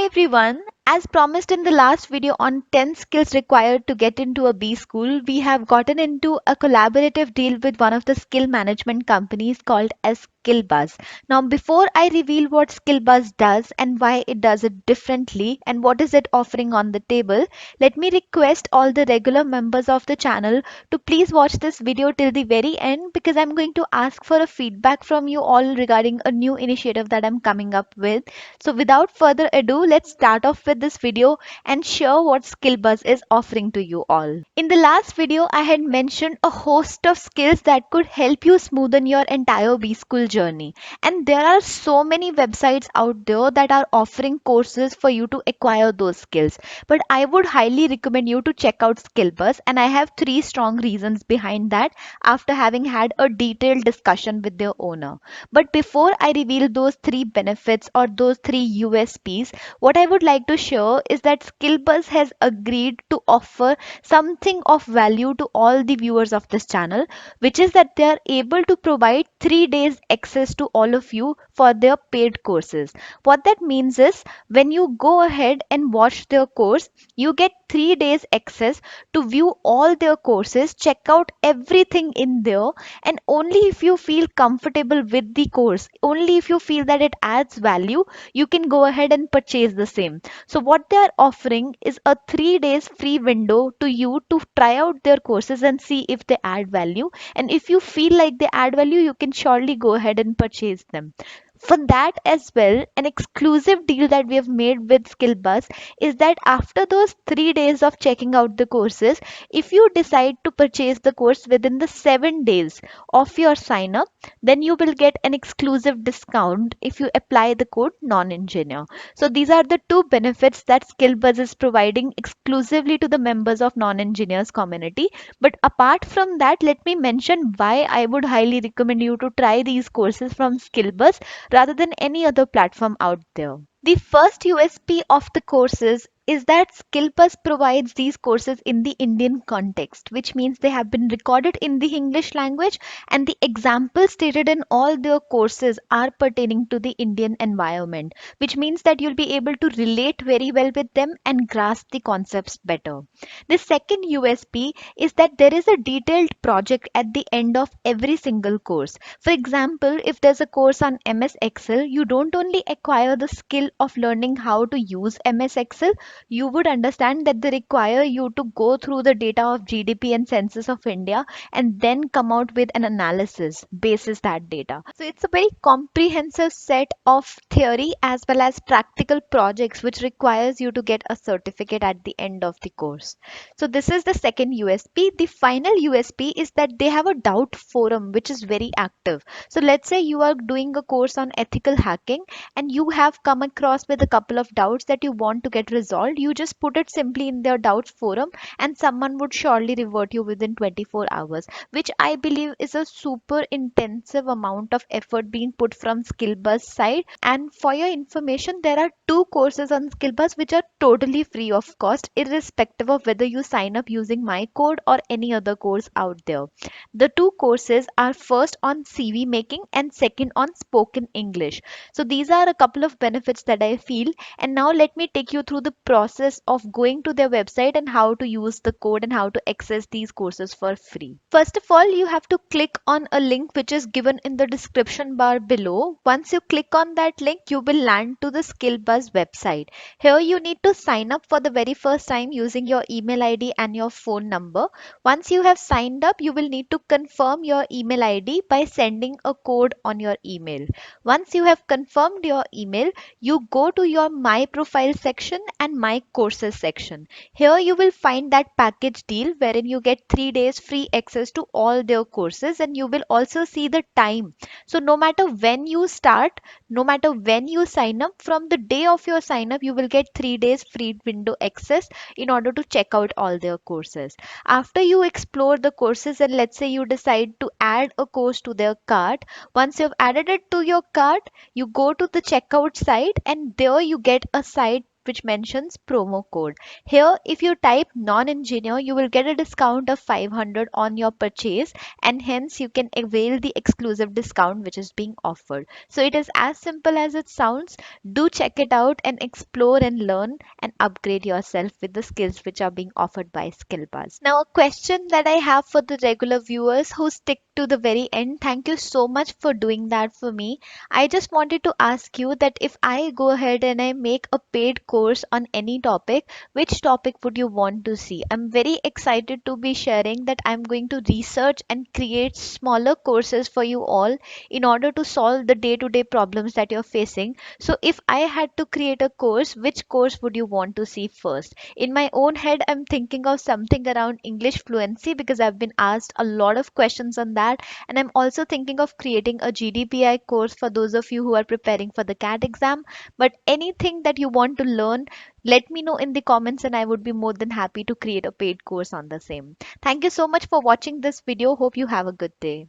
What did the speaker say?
Hi everyone. As promised in the last video on 10 skills required to get into a B school, we have gotten into a collaborative deal with one of the skill management companies called as Skillbuzz. Now, before I reveal what Skillbuzz does and why it does it differently and what is it offering on the table, let me request all the regular members of the channel to please watch this video till the very end because I'm going to ask for a feedback from you all regarding a new initiative that I'm coming up with. So without further ado, let's start off with this video and share what Skillbuzz is offering to you all. In the last video, I had mentioned a host of skills that could help you smoothen your entire B School journey. And there are so many websites out there that are offering courses for you to acquire those skills. But I would highly recommend you to check out Skillbuzz, and I have three strong reasons behind that after having had a detailed discussion with their owner. But before I reveal those three benefits or those three USPs, what I would like to share is that Skillbuzz has agreed to offer something of value to all the viewers of this channel, which is that they are able to provide 3 days access to all of you for their paid courses. What that means is when you go ahead and watch their course, you get 3 days access to view all their courses, check out everything in there, and only if you feel comfortable with the course, only if you feel that it adds value, you can go ahead and purchase the same. So what they are offering is a 3 days free window to you to try out their courses and see if they add value, and if you feel like they add value, you can surely go ahead and purchase them. For that as well, an exclusive deal that we have made with Skillbuzz is that after those 3 days of checking out the courses, if you decide to purchase the course within the 7 days of your sign up, then you will get an exclusive discount if you apply the code non-engineer. So these are the two benefits that Skillbuzz is providing exclusively to the members of non-engineers community. But apart from that, let me mention why I would highly recommend you to try these courses from Skillbuzz rather than any other platform out there. The first USP of the courses is that Skillbuzz provides these courses in the Indian context, which means they have been recorded in the English language and the examples stated in all their courses are pertaining to the Indian environment, which means that you'll be able to relate very well with them and grasp the concepts better. The second USP is that there is a detailed project at the end of every single course. For example, if there's a course on MS Excel, you don't only acquire the skill of learning how to use MS Excel, you would understand that they require you to go through the data of GDP and census of India and then come out with an analysis basis that data. So it's a very comprehensive set of theory as well as practical projects which requires you to get a certificate at the end of the course. So this is the second USP. The final USP is that they have a doubt forum which is very active. So let's say you are doing a course on ethical hacking and you have come across with a couple of doubts that you want to get resolved. You just put it simply in their doubts forum and someone would surely revert you within 24 hours, which I believe is a super intensive amount of effort being put from Skillbuzz side. And for your information, there are two courses on Skillbuzz which are totally free of cost, irrespective of whether you sign up using my code or any other course out there. The two courses are first on CV making and second on spoken English. So these are a couple of benefits that I feel. And now let me take you through the process of going to their website and how to use the code and how to access these courses for free. First of all, you have to click on a link which is given in the description bar below. Once you click on that link, you will land to the Skillbuzz website. Here you need to sign up for the very first time using your email ID and your phone number. Once you have signed up, you will need to confirm your email ID by sending a code on your email. Once you have confirmed your email, you go to your My Profile section and My Courses section. Here you will find that package deal wherein you get 3 days free access to all their courses and you will also see the time. So no matter when you start, no matter when you sign up, from the day of your sign up, you will get 3 days free window access in order to check out all their courses. After you explore the courses and let's say you decide to add a course to their cart, once you've added it to your cart, you go to the checkout site and there you get a site which mentions promo code. Here, if you type non-engineer, you will get a discount of 500 on your purchase, and hence you can avail the exclusive discount which is being offered. So it is as simple as it sounds. Do check it out and explore and learn and upgrade yourself with the skills which are being offered by Skillbuzz. Now, a question that I have for the regular viewers who stick to the very end, thank you so much for doing that for me. I just wanted to ask you that if I go ahead and I make a paid course on any topic, which topic would you want to see? I'm very excited to be sharing that I'm going to research and create smaller courses for you all in order to solve the day to day problems that you're facing. So, if I had to create a course, which course would you want to see first? In my own head, I'm thinking of something around English fluency because I've been asked a lot of questions on that. And I'm also thinking of creating a GDPI course for those of you who are preparing for the CAT exam. But anything that you want to learn, let me know in the comments and I would be more than happy to create a paid course on the same. Thank you so much for watching this video. Hope you have a good day.